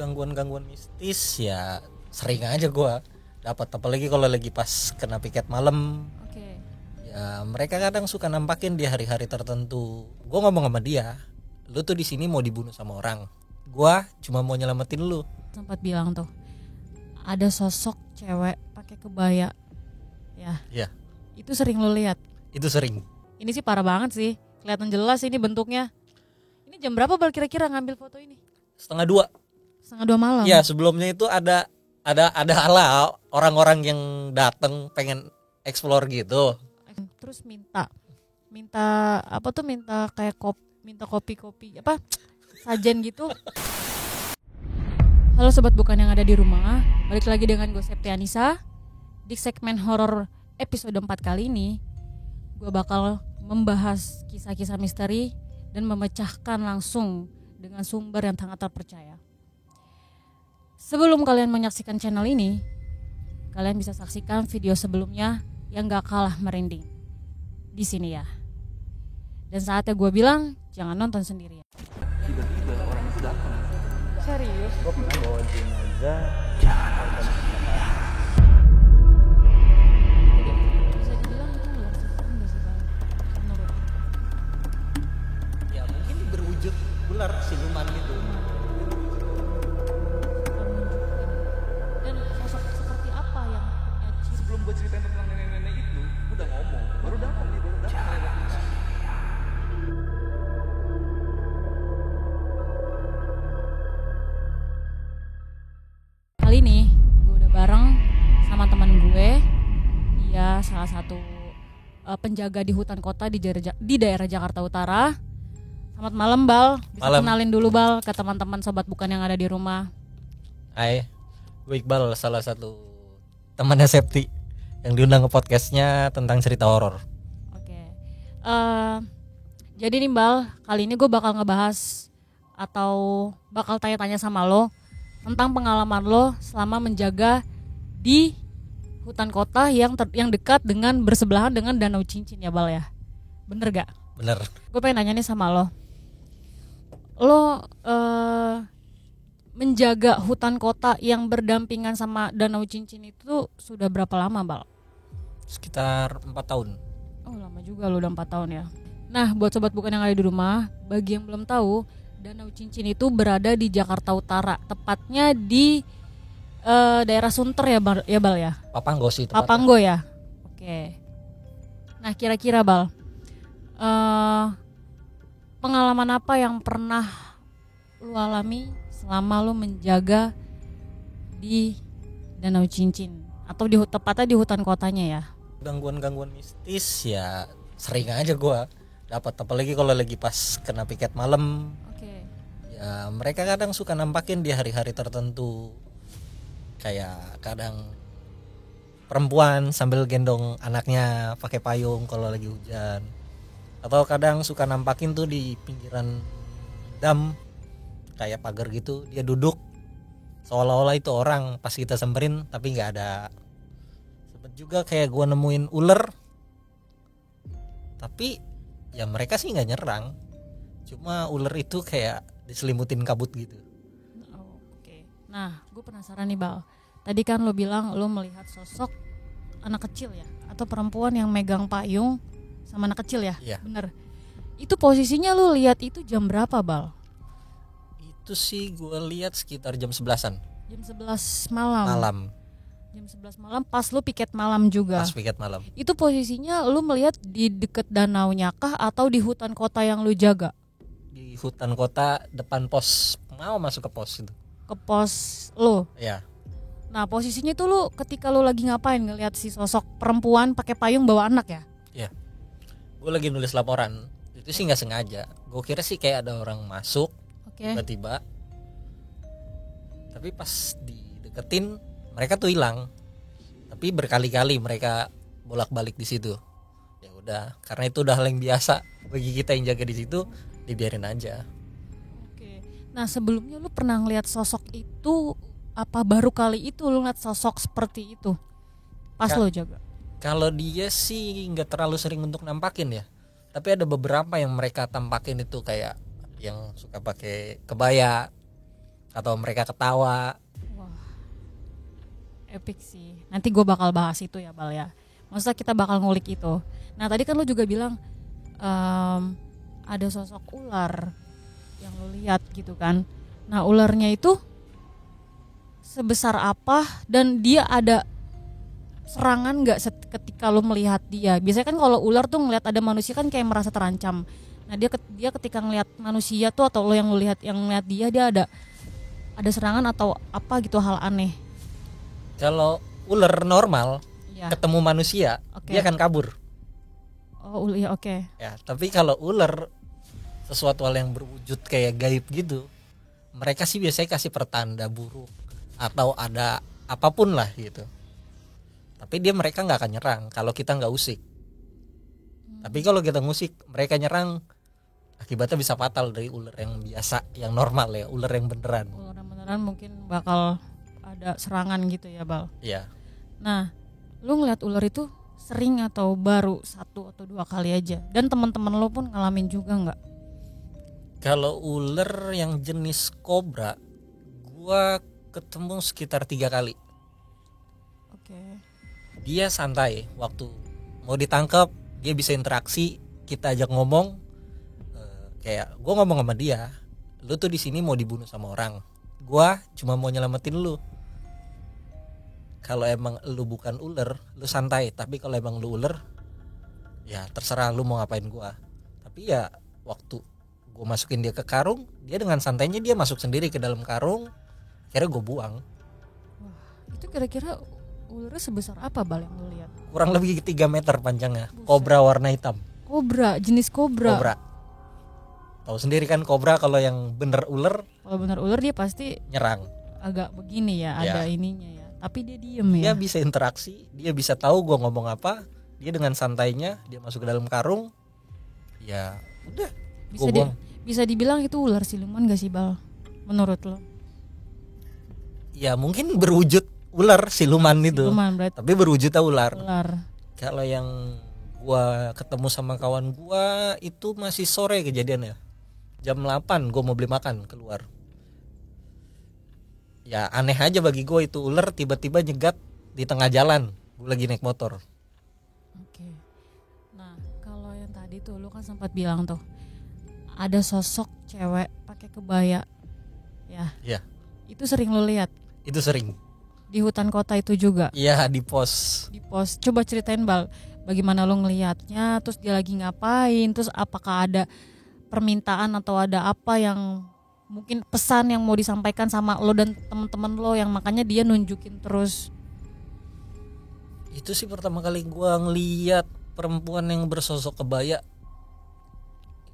Gangguan-gangguan mistis ya sering aja gue dapat, apalagi kalau lagi pas kena piket malam. Oke. Ya mereka kadang suka nampakin di hari-hari tertentu. Gue ngomong sama dia, lu tuh di sini mau dibunuh sama orang, gue cuma mau nyelamatin lu. Sempat bilang tuh ada sosok cewek pakai kebaya ya. Ya Itu sering lo lihat? itu sering. Ini sih parah banget sih, kelihatan jelas ini bentuknya. Ini jam berapa Bal kira-kira ngambil foto ini? 1:30. 1:30 malam. Ya sebelumnya itu ada ala orang-orang yang datang pengen explore gitu. Terus minta apa tuh, minta kayak minta kopi apa sajen gitu. Halo sobat bukan yang ada di rumah, balik lagi dengan gue Septianisa. Di segmen horor episode 4 kali ini gue bakal membahas kisah-kisah misteri dan memecahkan langsung dengan sumber yang sangat terpercaya. Sebelum kalian menyaksikan channel ini, kalian bisa saksikan video sebelumnya yang gak kalah merinding di sini ya. Dan saatnya gue bilang jangan nonton sendirian. Tiba-tiba orang itu datang. Serius? Gue pernah bawa jenazah. Bisa dibilang itu ular setan gak sih Bang? Menurut. Ya mungkin berwujud ular siluman gitu. Dan sosok seperti apa yang punya ciri? Sebelum gue ceritain tentang nenek-nenek itu, udah ngomong. Baru datang nenek kita. Kali ini gue udah bareng sama teman gue. Dia salah satu penjaga di hutan kota di daerah Jakarta Utara. Selamat malam Bal. Bisa Malam. kenalin dulu Bal ke teman-teman sobat bukan yang ada di rumah. Hai, gue Iqbal, salah satu temannya Septi yang diundang ke podcastnya tentang cerita horor. Oke. Jadi nih Bal, kali ini gue bakal ngebahas atau bakal tanya-tanya sama lo tentang pengalaman lo selama menjaga di hutan kota yang dekat dengan bersebelahan dengan Danau Cincin ya Bal ya. Bener gak? Bener. Gue pengen nanya nih sama lo. Lo menjaga hutan kota yang berdampingan sama Danau Cincin itu sudah berapa lama Bal? Sekitar 4 tahun. Oh lama juga lo, udah 4 tahun ya. Nah buat sobat bukan yang ada di rumah, bagi yang belum tahu, Danau Cincin itu berada di Jakarta Utara, tepatnya di daerah Sunter ya Bal ya. Papanggo sih tepatnya. Papanggo ya. Oke. Nah kira-kira Bal, pengalaman apa yang pernah lu alami selama lu menjaga di Danau Cincin atau tepatnya di hutan kotanya ya? Gangguan-gangguan mistis ya sering aja gue dapat, apalagi kalau lagi pas kena piket malam. Oke. Ya mereka kadang suka nampakin di hari-hari tertentu. Kayak kadang perempuan sambil gendong anaknya pakai payung kalau lagi hujan. Atau kadang suka nampakin tuh di pinggiran dam kayak pagar gitu, dia duduk seolah-olah itu orang, pas kita samperin tapi nggak ada. Sempet juga kayak gua nemuin ular, tapi ya mereka sih nggak nyerang, cuma ular itu kayak diselimutin kabut gitu. Oh, oke. Nah, gue penasaran nih Bal. Tadi kan lo bilang lo melihat sosok anak kecil ya, atau perempuan yang megang payung sama anak kecil ya? Iya. Bener. Itu posisinya lo lihat itu jam berapa Bal? Itu sih gue lihat sekitar jam 11-an Jam 11 malam. malam, Jam 11 malam pas lo piket malam juga. pas piket malam. Itu posisinya lo melihat di deket danaunya kah atau di hutan kota yang lo jaga? Di hutan kota depan pos, mau masuk ke pos itu. Ke pos lo. Ya, Nah, posisinya itu lo ketika lo lagi ngapain ngelihat si sosok perempuan pakai payung bawa anak ya? gue lagi nulis laporan. Itu sih nggak sengaja. Gue kira sih kayak ada orang masuk Oke. tiba-tiba. Tapi pas dideketin mereka tuh hilang. Tapi berkali-kali mereka bolak-balik di situ. Ya udah, karena itu udah hal yang biasa bagi kita yang jaga di situ, dibiarin aja. Oke. Nah, sebelumnya lu pernah ngeliat sosok itu apa baru kali itu lu ngeliat sosok seperti itu pas lo jaga? Kalau dia sih nggak terlalu sering untuk nampakin ya. Tapi ada beberapa yang mereka tampakin itu kayak yang suka pakai kebaya, atau mereka ketawa. Wah, epic sih. Nanti gue bakal bahas itu ya Bal ya. Maksudnya kita bakal ngulik itu. Nah tadi kan lu juga bilang ada sosok ular yang lu lihat gitu kan. Nah ularnya itu sebesar apa dan dia ada serangan nggak ketika lo melihat dia? Biasanya kan kalau ular tuh ngelihat ada manusia kan kayak merasa terancam. Nah dia ketika ngelihat manusia tuh atau lo yang ngelihat dia ada serangan atau apa gitu hal aneh. Kalau ular normal Ya. ketemu manusia, Oke. dia akan kabur. Oh iya oke. Ya, tapi kalau ular sesuatu hal yang berwujud kayak gaib gitu, mereka sih biasanya kasih pertanda buruk atau ada apapun lah gitu. Tapi mereka nggak akan nyerang kalau kita nggak usik. Tapi kalau kita ngusik, mereka nyerang, akibatnya bisa fatal dari ular yang biasa, yang normal ya, ular yang beneran. Ular yang beneran mungkin bakal ada serangan gitu ya Bal. Iya. Nah, lu ngeliat ular itu sering atau baru 1 atau 2 kali aja? Dan teman-teman lo pun ngalamin juga nggak? Kalau ular yang jenis kobra, gua ketemu sekitar 3 kali. Oke. Dia santai, waktu mau ditangkap dia bisa interaksi, kita ajak ngomong, kayak gue ngomong sama dia, lu tuh di sini mau dibunuh sama orang, gua cuma mau nyelamatin lu. Kalau emang lu bukan ular, lu santai, tapi kalau emang lu ular, ya terserah lu mau ngapain gua. Tapi ya waktu gue masukin dia ke karung, dia dengan santainya dia masuk sendiri ke dalam karung, akhirnya gue buang. Itu kira-kira ularnya sebesar apa Bal yang lu lihat? Kurang lebih 3 meter panjangnya, kobra warna hitam. Kobra, jenis kobra. Kobra. Tahu sendiri kan kobra kalau yang bener ular Kalau benar ular dia pasti nyerang. agak begini ya, Ya. ada ininya ya. Tapi dia diem Dia ya. bisa interaksi, dia bisa tahu gua ngomong apa, dia dengan santainya dia masuk ke dalam karung. Ya, udah. Bisa Gua buang. bisa dibilang itu ular siluman gak sih Bal? Menurut lo? Ya mungkin berwujud ular siluman itu. Siluman berarti Tapi berwujudnya ular. ular. Kalau yang gua ketemu sama kawan gua itu masih sore kejadiannya. Jam 8 gua mau beli makan keluar. Ya aneh aja bagi gua itu ular tiba-tiba nyegat di tengah jalan. Gua lagi naik motor. Oke. Nah, kalau yang tadi tuh lu kan sempat bilang tuh ada sosok cewek pakai kebaya. Ya. Iya. Itu sering lu lihat Itu sering. di hutan kota itu juga. Iya di pos. Di pos. Coba ceritain Bal, bagaimana lu ngelihatnya, terus dia lagi ngapain, terus apakah ada permintaan atau ada apa yang mungkin pesan yang mau disampaikan sama lo dan teman-teman lo yang makanya dia nunjukin terus. Itu sih pertama kali gua ngeliat perempuan yang bersosok kebaya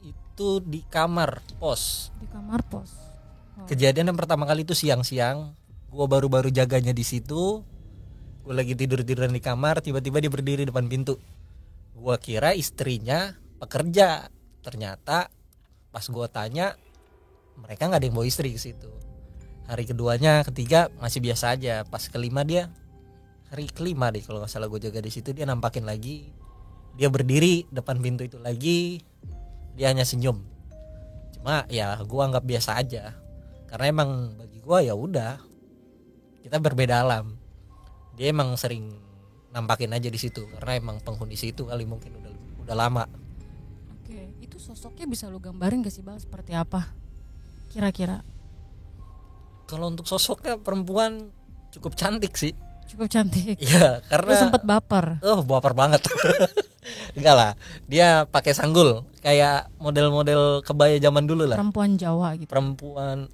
itu di kamar pos. Di kamar pos. Kejadian yang pertama kali itu siang-siang. Gua baru-baru jaganya di situ. Gua lagi tidur-tiduran di kamar, tiba-tiba dia berdiri depan pintu. Gua kira istrinya pekerja. Ternyata pas gua tanya, mereka nggak ada yang bawa istri ke situ. Hari keduanya, ketiga masih biasa aja. Pas kelima dia, hari kelima deh kalau nggak salah gue jaga di situ, dia nampakin lagi. Dia berdiri depan pintu itu lagi. Dia hanya senyum. Cuma ya gue anggap biasa aja. Karena emang bagi gue ya udah, kita berbeda alam. Dia emang sering nampakin aja di situ karena emang penghuni situ kali mungkin udah lama. Oke, itu sosoknya bisa lu gambarin gak sih Bal seperti apa? Kira-kira Kalau untuk sosoknya perempuan cukup cantik sih. cukup cantik. Iya, Lu karena sempet baper. baper banget. Enggak lah, dia pakai sanggul kayak model-model kebaya zaman dulu lah. Perempuan Jawa gitu. Perempuan,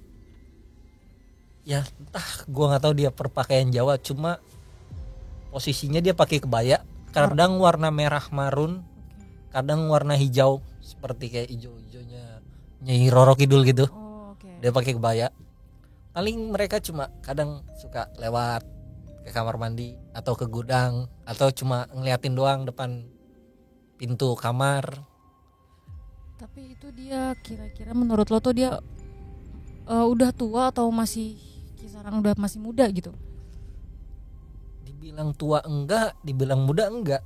ya entah, gua nggak tahu dia perpakaian Jawa, cuma posisinya dia pakai kebaya, kadang warna merah marun, kadang warna hijau seperti kayak hijau-hijaunya Nyai Roro Kidul gitu. Oh, oke. Dia pakai kebaya. Paling mereka cuma kadang suka lewat ke kamar mandi atau ke gudang atau cuma ngeliatin doang depan pintu kamar. Tapi itu dia kira-kira menurut lo tuh dia udah tua atau masih kisaran udah masih muda gitu? Dibilang tua enggak, dibilang muda enggak.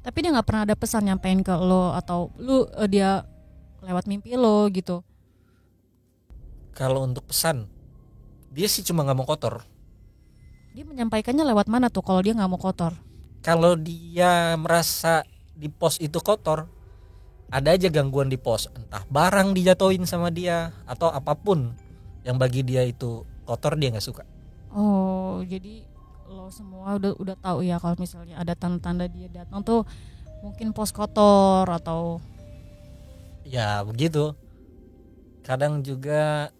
Tapi dia nggak pernah ada pesan nyampein ke lo atau lu dia lewat mimpi lo gitu? Kalau untuk pesan, Dia sih cuma nggak mau kotor. Dia menyampaikannya lewat mana tuh kalau dia nggak mau kotor? Kalau dia merasa di pos itu kotor, ada aja gangguan di pos, entah barang dijatuhin sama dia atau apapun yang bagi dia itu kotor, dia nggak suka. Oh, jadi lo semua udah tahu ya kalau misalnya ada tanda-tanda dia datang tuh mungkin pos kotor atau Ya begitu. Kadang juga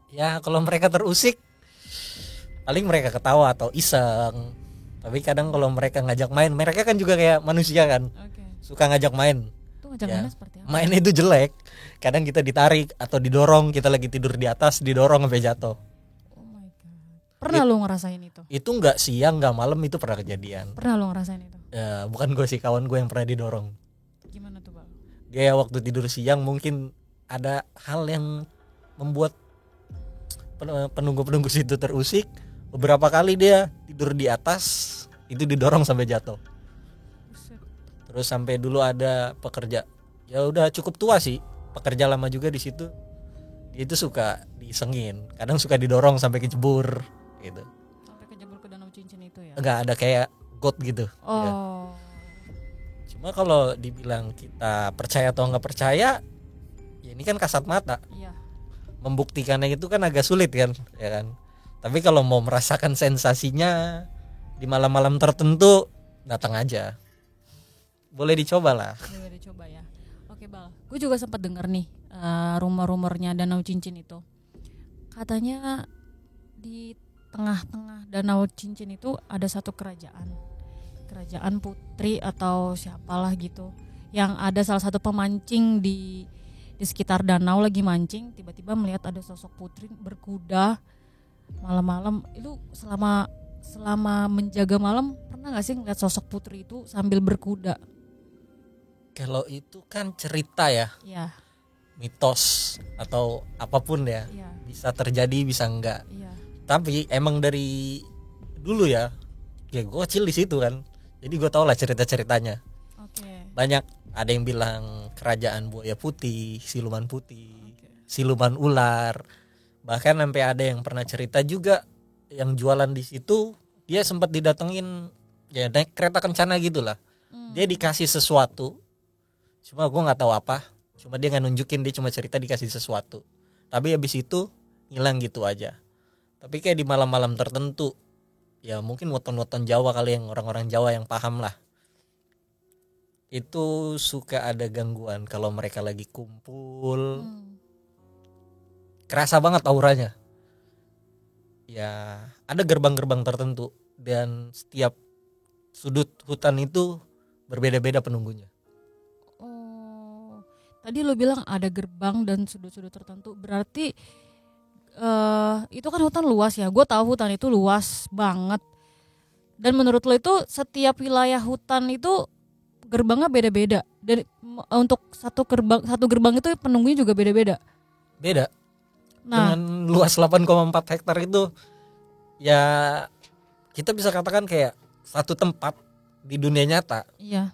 ya kalau mereka terusik paling mereka ketawa atau iseng. Tapi kadang kalau mereka ngajak main, mereka kan juga kayak manusia kan, suka ngajak main. Tuh ngajak Ya, mainnya seperti apa? mainnya itu jelek. Kadang kita ditarik atau didorong, kita lagi tidur di atas didorong sampai jatuh. Oh my god. Pernah lo ngerasain itu? Itu nggak siang nggak malam, itu pernah kejadian. Pernah lo ngerasain itu? Ya, bukan gue sih, kawan gue yang pernah didorong. Gimana tuh, Bang? Dia waktu tidur siang mungkin ada hal yang membuat penunggu-penunggu situ terusik. Beberapa kali dia tidur di atas, itu didorong sampai jatuh. Buset. Terus sampai dulu ada pekerja, ya udah cukup tua sih, pekerja lama juga di situ. Dia itu suka disengin, kadang suka didorong sampai kecebur gitu. Sampai kejebur ke danau cincin itu ya? Enggak ada kayak got gitu. Ya. Oh. Cuma kalau dibilang kita percaya atau nggak percaya, ya ini kan kasat mata. Iya. Membuktikannya itu kan agak sulit kan, ya kan. Tapi kalau mau merasakan sensasinya di malam-malam tertentu, datang aja. Boleh dicoba lah. Boleh dicoba ya. Oke, Bal. Gue juga sempat denger nih rumor-rumornya danau cincin itu. Katanya di tengah-tengah danau cincin itu ada satu kerajaan putri atau siapalah gitu, yang ada salah satu pemancing di sekitar danau lagi mancing, tiba-tiba melihat ada sosok putri berkuda malam-malam. Itu selama menjaga malam pernah nggak sih ngeliat sosok putri itu sambil berkuda? Kalau itu kan cerita ya, Iya, mitos atau apapun ya, iya, bisa terjadi bisa enggak. iya. Tapi emang dari dulu ya gue kecil di situ kan, jadi gue tau lah cerita-ceritanya. Oke. Banyak, ada yang bilang kerajaan buaya putih, siluman siluman ular. Bahkan sampai ada yang pernah cerita juga yang jualan di situ, dia sempat didatengin ya naik kereta kencana gitulah. Dia dikasih sesuatu, cuma gue nggak tahu apa. Cuma dia nggak nunjukin, dia cuma cerita dikasih sesuatu. Tapi habis itu hilang gitu aja. Tapi kayak di malam-malam tertentu, ya mungkin weton-weton Jawa kali, yang orang-orang Jawa yang paham lah. Itu suka ada gangguan kalau mereka lagi kumpul. Kerasa banget auranya. Ya, ada gerbang-gerbang tertentu dan setiap sudut hutan itu berbeda-beda penunggunya. Oh, tadi lo bilang ada gerbang dan sudut-sudut tertentu, berarti itu kan hutan luas ya. Gue tahu hutan itu luas banget. Dan menurut lo itu setiap wilayah hutan itu gerbangnya beda-beda. Dan untuk satu gerbang itu penunggunya juga beda-beda. Beda. Nah, Dengan luas 8,4 hektar itu, ya kita bisa katakan kayak satu tempat di dunia nyata. iya.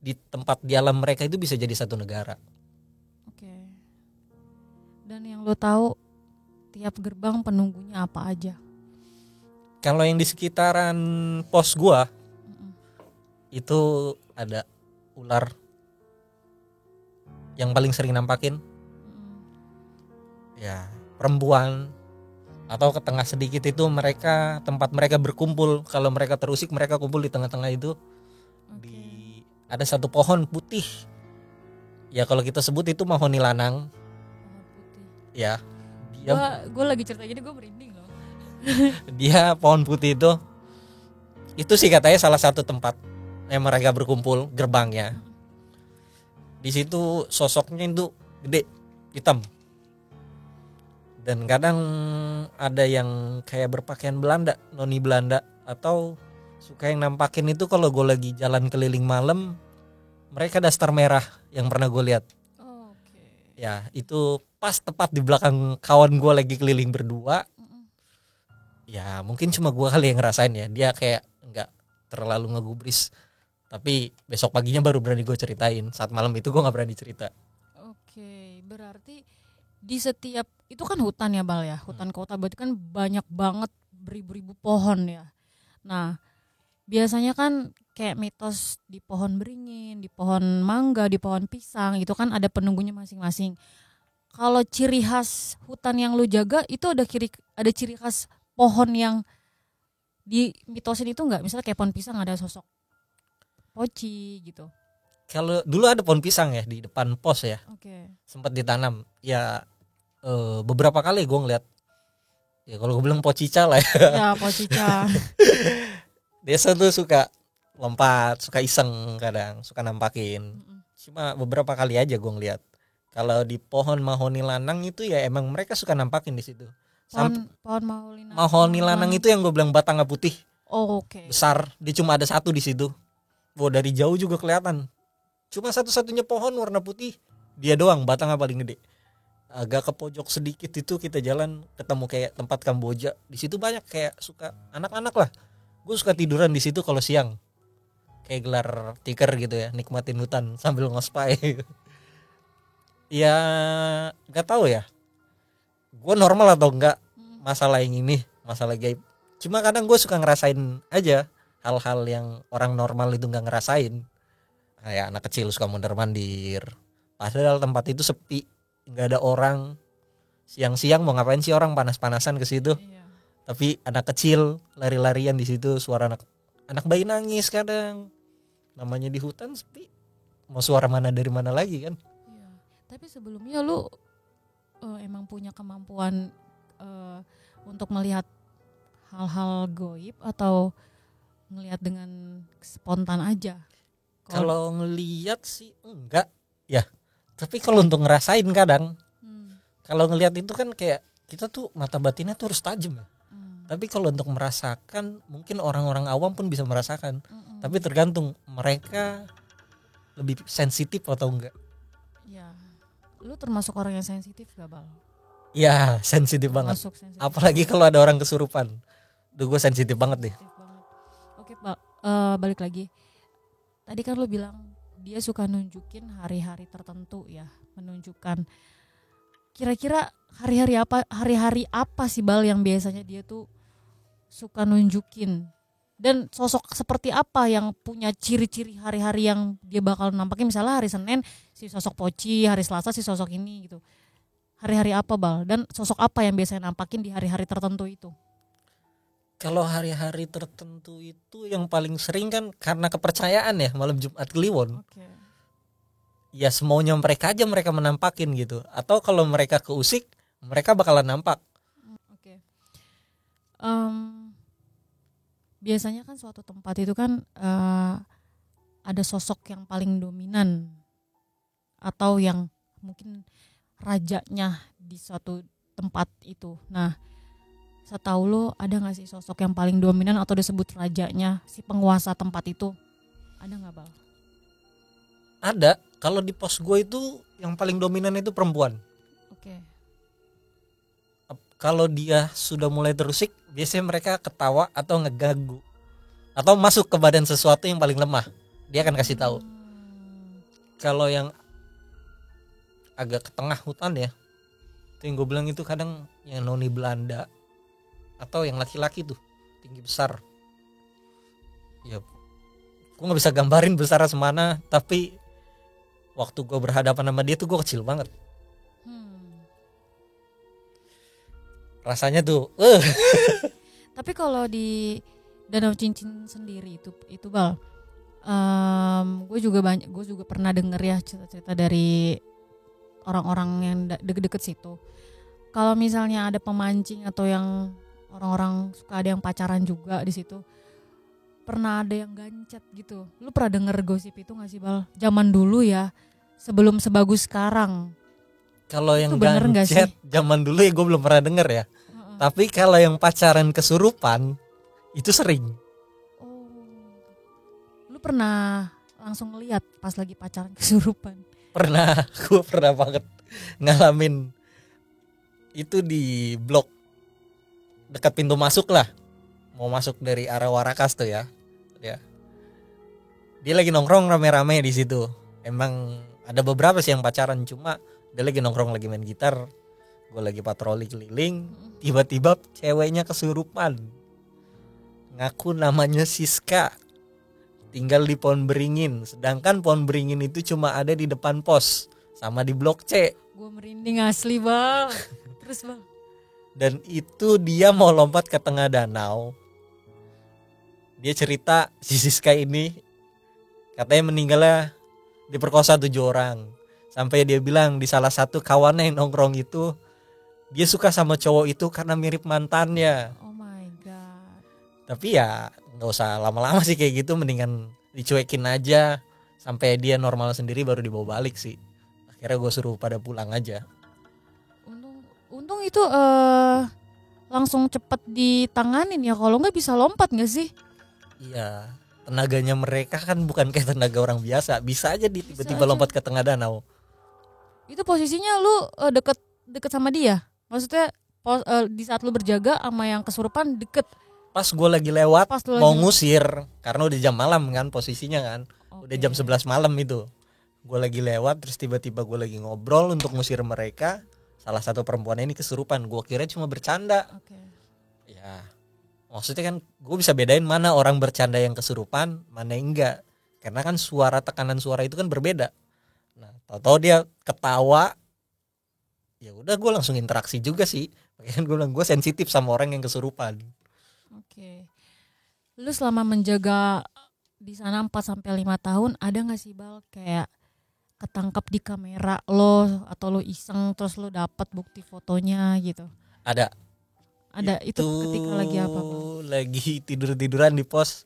Di tempat di alam mereka itu bisa jadi satu negara. Oke. Dan yang lo tahu tiap gerbang penunggunya apa aja? Kalau yang di sekitaran pos gua itu ada ular yang paling sering nampakin. Ya, perempuan. Atau ke tengah sedikit itu mereka, tempat mereka berkumpul. Kalau mereka terusik, mereka kumpul di tengah-tengah itu. Ada satu pohon putih. Ya kalau kita sebut itu mahoni lanang. Pohon putih. Ya. Gue lagi cerita jadi gue merinding loh. Dia pohon putih itu sih katanya salah satu tempat yang mereka berkumpul, gerbangnya. Di situ sosoknya itu gede, hitam. Dan kadang ada yang kayak berpakaian Belanda, noni Belanda, atau suka yang nampakin itu kalau gue lagi jalan keliling malam, mereka daster merah yang pernah gue lihat. Ya itu pas tepat di belakang kawan gue lagi keliling berdua. Ya mungkin cuma gue kali yang ngerasain ya, dia kayak nggak terlalu ngegubris. Tapi besok paginya baru berani gue ceritain. Saat malam itu gue nggak berani cerita. Oke, berarti di setiap itu kan hutan ya Bal ya, hutan kota berarti kan banyak banget beribu-ribu pohon ya. Nah biasanya kan kayak mitos di pohon beringin, di pohon mangga, di pohon pisang itu kan ada penunggunya masing-masing. Kalau ciri khas hutan yang lu jaga itu ada ciri khas pohon yang di mitosin itu nggak? Misalnya kayak pohon pisang ada sosok poci gitu. Kalau dulu ada pohon pisang ya di depan pos ya, Oke. sempat ditanam. Ya beberapa kali gue ngeliat. Ya kalau gue bilang pocica lah ya. Ya pocica. Desa tuh suka lompat, suka iseng kadang, suka nampakin. Cuma beberapa kali aja gue ngeliat. Kalau di pohon mahoni lanang itu ya emang mereka suka nampakin di situ. Pohon mahoni Mahoni lanang itu yang gue bilang batangnya putih, Oh, oke. besar. Dia cuma ada satu di situ. Wah dari jauh juga kelihatan. Cuma satu-satunya pohon warna putih, dia doang batangnya paling gede. Agak ke pojok sedikit itu kita jalan ketemu kayak tempat Kamboja. Di situ banyak kayak suka anak-anak lah. Gue suka tiduran di situ kalau siang. Kayak gelar tikar gitu ya, nikmatin hutan sambil ngospai. Ya nggak tahu ya. Gue normal atau enggak masalah yang ini, masalah gaib. Cuma kadang gue suka ngerasain aja hal-hal yang orang normal itu nggak ngerasain. Kayak anak kecil suka mondar-mandir. Padahal tempat itu sepi, nggak ada orang. Siang-siang mau ngapain sih orang panas-panasan ke situ? Iya. Tapi anak kecil lari-larian di situ, suara anak bayi nangis kadang. Namanya di hutan sepi. Mau suara mana dari mana lagi kan? Iya. Tapi sebelumnya lu emang punya kemampuan untuk melihat hal-hal goib atau ngelihat dengan spontan aja? Kalau ngelihat sih enggak ya. Tapi kalau untuk ngerasain kadang, kalau ngelihat itu kan kayak kita tuh mata batinnya tuh harus tajam ya. Tapi kalau untuk merasakan mungkin orang-orang awam pun bisa merasakan. Tapi tergantung mereka lebih sensitif atau enggak. Ya. Lu termasuk orang yang sensitif gak Bal? Ya sensitif banget. Termasuk sensitif. Apalagi kalau ada orang kesurupan. Duh gue sensitif banget deh. Sensitif banget. Oke Bal, balik lagi. Tadi kan lu bilang dia suka nunjukin hari-hari tertentu ya, menunjukkan. Kira-kira hari-hari apa sih Bal yang biasanya dia tuh suka nunjukin? Dan sosok seperti apa yang punya ciri-ciri hari-hari yang dia bakal nampakin? Misalnya hari Senin si sosok Poci, hari Selasa si sosok ini gitu. Hari-hari apa Bal? Dan sosok apa yang biasanya nampakin di hari-hari tertentu itu? Kalau hari-hari tertentu itu yang paling sering kan karena kepercayaan ya, malam Jumat Kliwon. Oke. Ya semaunya mereka aja mereka menampakin gitu. Atau kalau mereka keusik mereka bakalan nampak. Oke. Biasanya kan suatu tempat itu kan ada sosok yang paling dominan atau yang mungkin rajanya di suatu tempat itu. Nah, setahu lo ada nggak sih sosok yang paling dominan atau disebut rajanya si penguasa tempat itu? Ada nggak Bal? Ada. Kalau di pos gue itu yang paling dominan itu perempuan. Oke. Kalau dia sudah mulai terusik, biasanya mereka ketawa atau ngeganggu atau masuk ke badan sesuatu yang paling lemah. Dia akan kasih tahu. Kalau yang agak ke tengah hutan ya, itu yang gue bilang itu kadang yang noni Belanda atau yang laki-laki tuh tinggi besar. Ya, gue nggak bisa gambarin besar semana, tapi waktu gue berhadapan sama dia tuh gue kecil banget. Rasanya tuh. Tapi kalau di Danau Cincin sendiri itu Bal, gue juga pernah denger ya cerita-cerita dari orang-orang yang deket-deket situ. Kalau misalnya ada pemancing atau yang orang-orang suka ada yang pacaran juga di situ, pernah ada yang gancet gitu. Lu pernah denger gosip itu nggak sih Bal? Zaman dulu ya, sebelum sebagus sekarang. Kalau yang bener nggak sih? gancet zaman dulu ya gue belum pernah denger ya. Tapi kalau yang pacaran kesurupan itu sering. Oh, lu pernah langsung ngeliat pas lagi pacaran kesurupan? Pernah, gue pernah banget ngalamin itu di blok dekat pintu masuk lah. Mau masuk dari arah Warakas tuh ya. Dia lagi nongkrong rame-rame di situ. Emang ada beberapa sih yang pacaran, cuma dia lagi nongkrong lagi main gitar. gue lagi patroli keliling, tiba-tiba ceweknya kesurupan. Ngaku namanya Siska, tinggal di Pohon Beringin. Sedangkan Pohon Beringin itu cuma ada di depan pos sama di Blok C. Gue merinding asli bang. Terus bang. Dan itu dia mau lompat ke tengah danau. Dia cerita si Siska ini katanya meninggalnya diperkosa 7 orang. Sampai dia bilang di salah satu kawannya yang nongkrong itu, dia suka sama cowok itu karena mirip mantannya. Oh my god. Tapi ya gak usah lama-lama sih kayak gitu, mendingan dicuekin aja sampai dia normal sendiri baru dibawa balik sih. Akhirnya gue suruh pada pulang aja. Untung itu langsung cepet ditanganin ya, kalau nggak bisa lompat nggak sih? Iya, tenaganya mereka kan bukan kayak tenaga orang biasa, bisa aja tiba-tiba lompat ke tengah danau. Itu posisinya lu deket sama dia? Maksudnya di saat lu berjaga sama yang kesurupan deket? Pas gue lagi lewat Pas lu mau lagi- ngusir, karena udah jam malam kan posisinya kan. Udah jam 11 malam itu. Gue lagi lewat terus tiba-tiba gue lagi ngobrol untuk ngusir mereka. Salah satu perempuan ini kesurupan. Gue kira cuma bercanda. Oke. Ya, maksudnya kan gue bisa bedain mana orang bercanda yang kesurupan, mana yang enggak. Karena kan tekanan suara itu kan berbeda. Nah, tahu-tahu dia ketawa. Ya udah gue langsung interaksi juga sih. Makanya gue bilang gue sensitif sama orang yang kesurupan. Oke. Lu selama menjaga di sana 4-5 tahun ada nggak sih Bal kayak ketangkap di kamera lo atau lo iseng terus lo dapat bukti fotonya gitu? Ada. Ada itu ketika lagi apa Bal? Lagi tidur-tiduran di pos,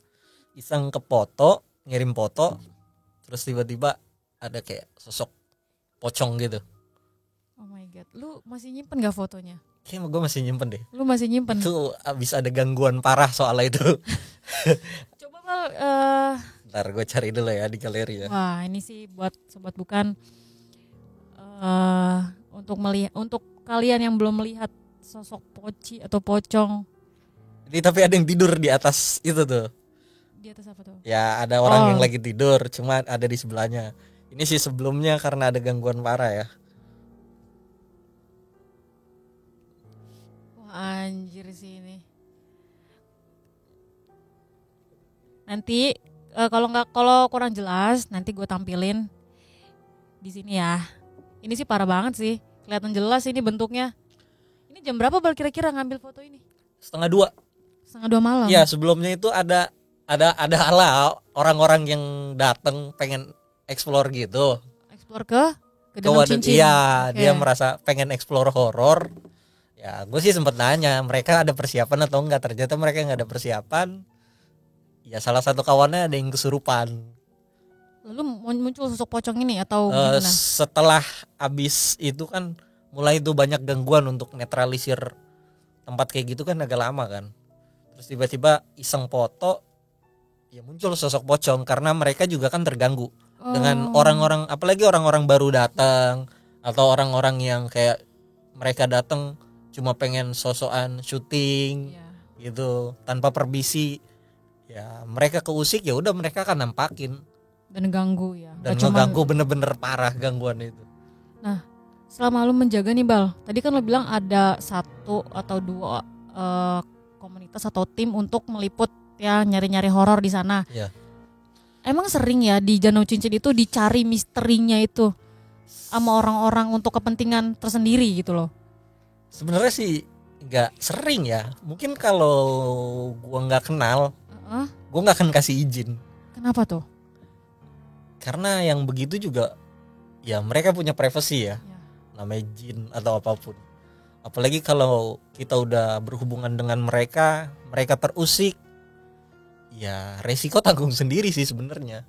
iseng ke foto, ngirim foto, terus tiba-tiba ada kayak sosok pocong gitu. Oh my god, lu masih nyimpen gak fotonya? Kayaknya gue masih nyimpen deh. Lu masih nyimpen? Itu abis ada gangguan parah soal itu. Coba Bal, Ntar gue cari dulu ya di galeri ya. wah ini sih buat sobat bukan untuk kalian yang belum melihat sosok poci atau pocong Ini tapi ada yang tidur di atas itu tuh. di atas apa tuh? Ya ada orang Oh. yang lagi tidur, cuma ada di sebelahnya. Ini sih sebelumnya karena ada gangguan parah ya. Wah anjir sih ini. Nanti kalau kurang jelas nanti gue tampilin di sini ya. Ini sih parah banget sih, kelihatan jelas ini bentuknya. Ini jam berapa Bal kira-kira ngambil foto ini? 1:30. 1:30 malam. Ya sebelumnya itu ada ala orang-orang yang datang pengen explore gitu. Explore ke Ke Danau wadah, Cincin. iya, Oke. dia merasa pengen explore horor. Ya, gue sih sempet nanya mereka ada persiapan atau enggak. Ternyata mereka nggak ada persiapan. Ya salah satu kawannya ada yang kesurupan. Lalu muncul sosok pocong ini atau Eh, gimana? setelah abis itu kan mulai itu banyak gangguan untuk netralisir tempat kayak gitu kan agak lama kan. Terus tiba-tiba iseng foto, ya muncul sosok pocong karena mereka juga kan terganggu dengan orang-orang, apalagi orang-orang baru datang atau orang-orang yang kayak mereka datang cuma pengen sosokan syuting Iya. gitu tanpa permisi. Ya mereka keusik, ya udah mereka akan nampakin Dan ganggu ya. dan Nggak cuman- ngeganggu bener-bener parah gangguan itu. Selama lu menjaga nih Bal, tadi kan lu bilang ada 1 atau 2 komunitas atau tim untuk meliput ya nyari-nyari horor di sana. Iya. Emang sering ya di Danau Cincin itu dicari misterinya itu sama orang-orang untuk kepentingan tersendiri gitu loh. Sebenarnya sih nggak sering ya. Mungkin kalau gua nggak kenal, Heeh. gua nggak akan kasih izin. Kenapa tuh? Karena yang begitu juga, ya mereka punya privasi ya. Ya. Namanya jin atau apapun. Apalagi kalau kita udah berhubungan dengan mereka, mereka terusik, ya resiko tanggung sendiri sih sebenarnya.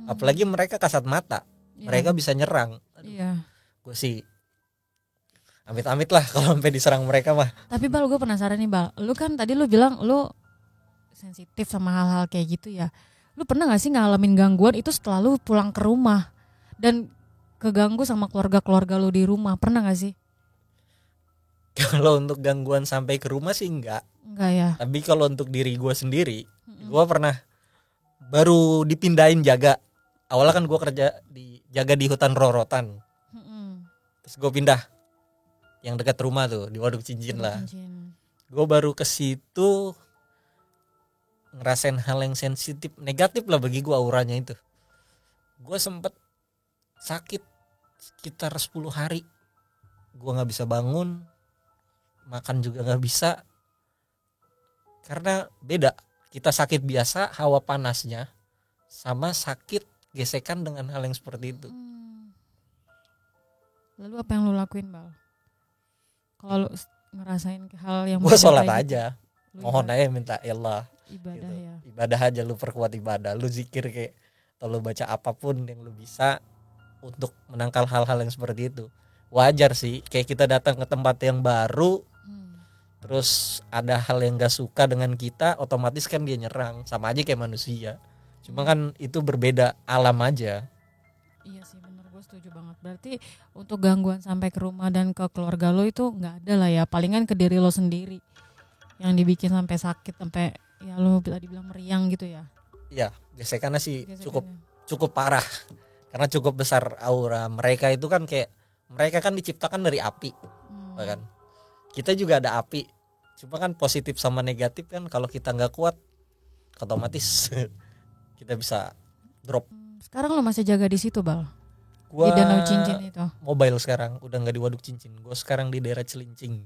Apalagi mereka kasat mata, Iya. mereka bisa nyerang. Iya. Gue sih amit-amit lah kalau sampai diserang mereka mah. Tapi Bal, gue penasaran nih Bal. Lu kan tadi lu bilang lu sensitif sama hal-hal kayak gitu ya. Lu pernah gak sih ngalamin gangguan itu setelah lu pulang ke rumah dan keganggu sama keluarga-keluarga lu di rumah? Pernah gak sih? Kalau untuk gangguan sampai ke rumah sih enggak. Enggak ya. Tapi kalau untuk diri gue sendiri, gue pernah baru dipindahin jaga. Awalnya kan gue kerja jaga di hutan rorotan. Mm-mm. Terus gue pindah yang dekat rumah tuh di Waduk Cincin lah. Cincin. Gue baru ke situ ngerasain hal yang sensitif, negatif lah bagi gue auranya itu. Gue sempet sakit sekitar 10 hari. Gue nggak bisa bangun, makan juga nggak bisa, karena beda. Kita sakit biasa hawa panasnya sama sakit gesekan dengan hal yang seperti itu. Lalu apa yang lu lakuin, Bal? Kalau lu ngerasain hal yang Gue beda sholat kayak aja, gitu, lu mohon aja minta ya Allah ibadah gitu. ya. Ibadah aja, lu perkuat ibadah, lu zikir kayak atau lu baca apapun yang lu bisa untuk menangkal hal-hal yang seperti itu. Wajar sih, kayak kita datang ke tempat yang baru, terus ada hal yang gak suka dengan kita, otomatis kan dia nyerang, sama aja kayak manusia. Cuma kan itu berbeda alam aja. Iya sih, bener, gue setuju banget. Berarti untuk gangguan sampai ke rumah dan ke keluarga lo itu nggak ada lah ya, palingan ke diri lo sendiri yang dibikin sampai sakit, sampai ya lo tadi bilang meriang gitu ya. Iya, gesekannya sih Gesekannya. cukup parah, karena cukup besar aura mereka itu kan, kayak mereka kan diciptakan dari api, kan kita juga ada api, cuma kan positif sama negatif kan, kalau kita nggak kuat otomatis kita bisa drop. Sekarang lo masih jaga di situ, Bal? Gua Di Danau Cincin itu? mobile sekarang, udah nggak di Waduk Cincin, gue sekarang di daerah Cilincing.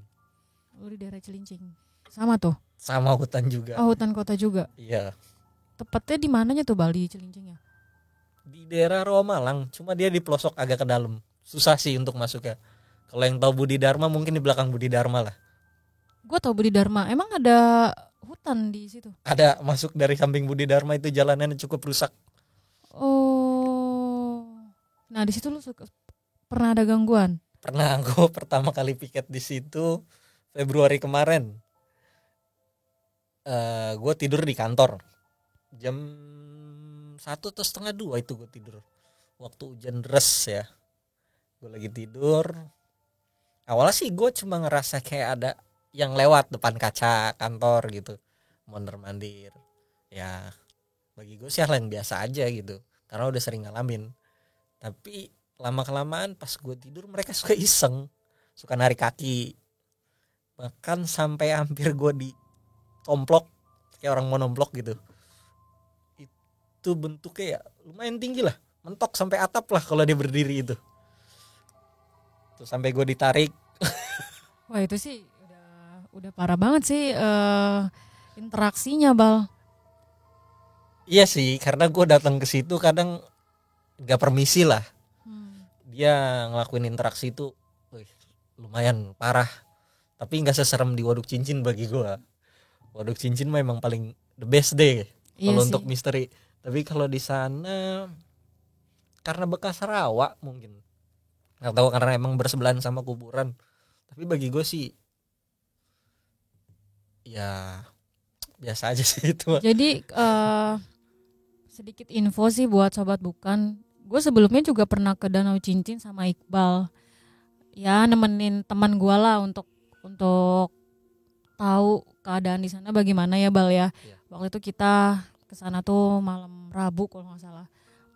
Lo di daerah Cilincing, sama tuh? Sama hutan juga. Oh, hutan kota juga. Iya, Tepatnya di mananya tuh, Bal, di Cilincingnya? di daerah Rawamangun, cuma dia di pelosok agak ke dalam, susah sih untuk masuknya. Kalau yang tahu Budi Dharma mungkin di belakang Budi Dharma lah. Gue tau Budi Dharma, emang ada hutan di situ? Ada, masuk dari samping Budi Dharma itu jalanannya cukup rusak. Oh, nah di situ lu pernah ada gangguan? Pernah, gue pertama kali piket di situ Februari kemarin. Gue tidur di kantor jam 1 atau setengah 2 itu gue tidur. Waktu hujan deras ya. Gue lagi tidur. Awalnya sih gue cuma ngerasa kayak ada yang lewat depan kaca kantor gitu, mondar mandir. Ya bagi gue sih hal yang biasa aja gitu, karena udah sering ngalamin. Tapi lama kelamaan pas gue tidur mereka suka iseng, suka narik kaki, bahkan sampai hampir gue ditomplok kayak orang mau nomplok gitu. Itu bentuknya ya lumayan tinggi lah, mentok sampai atap lah kalau dia berdiri itu. Tuh sampai gue ditarik. Wah itu sih udah parah banget sih interaksinya, Bal. Iya sih, karena gue datang ke situ kadang nggak permisi lah. Dia ngelakuin interaksi itu, lumayan parah. Tapi nggak seserem di Waduk Cincin bagi gue. Waduk Cincin memang paling the best deh kalau Iya untuk sih. misteri. Tapi kalau di sana karena bekas rawa mungkin, nggak tahu, karena emang bersebelahan sama kuburan. Tapi bagi gue sih ya biasa aja sih itu. Jadi sedikit info sih buat sobat bukan. Gue sebelumnya juga pernah ke Danau Cincin sama Iqbal. Ya nemenin teman gue lah untuk tahu keadaan di sana bagaimana ya, Bal ya. Iya. Waktu itu kita ke sana tuh malam Rabu kalau nggak salah.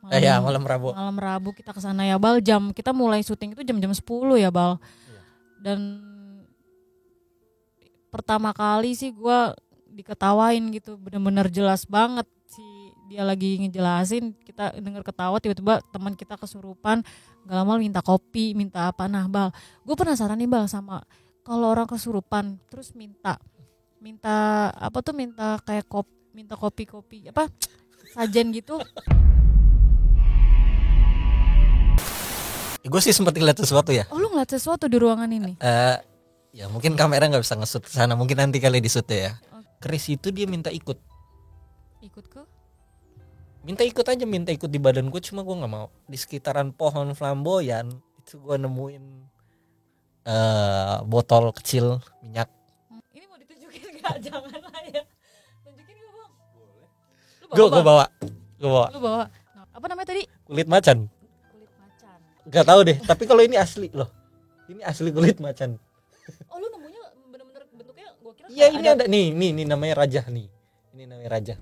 Malam Rabu. Malam Rabu kita ke sana ya, Bal. Kita mulai syuting itu jam-jam 10 ya, Bal. Iya. Dan pertama kali sih gue diketawain gitu, bener-bener jelas banget sih dia lagi ngejelasin, kita denger ketawa, tiba-tiba teman kita kesurupan, gak lama minta kopi, minta apa. Nah, Bal, gue penasaran nih, Bal, sama kalau orang kesurupan terus minta apa tuh, minta kayak kopi apa sajen gitu. Gue sih sempat ngeliat sesuatu ya. Oh, lu ngeliat sesuatu di ruangan ini? Ya mungkin kamera nggak bisa nge-shoot ke sana, mungkin nanti kali di-shoot ya. Chris itu dia minta ikut minta ikut di badan gue, cuma gue nggak mau. Di sekitaran pohon flamboyan itu gue nemuin botol kecil minyak. Ini mau ditunjukin nggak? Jangan lah ya, tunjukin gue, Bang. Boleh. Lu bawa, Gue bawa lu bawa apa namanya tadi? kulit macan. Kulit macan. Nggak tahu deh, tapi kalau ini asli loh, ini asli kulit macan. Oh, lu nemunya bener-bener bentuknya gue kira Iya, ini ada nih namanya rajah nih. Ini namanya rajah.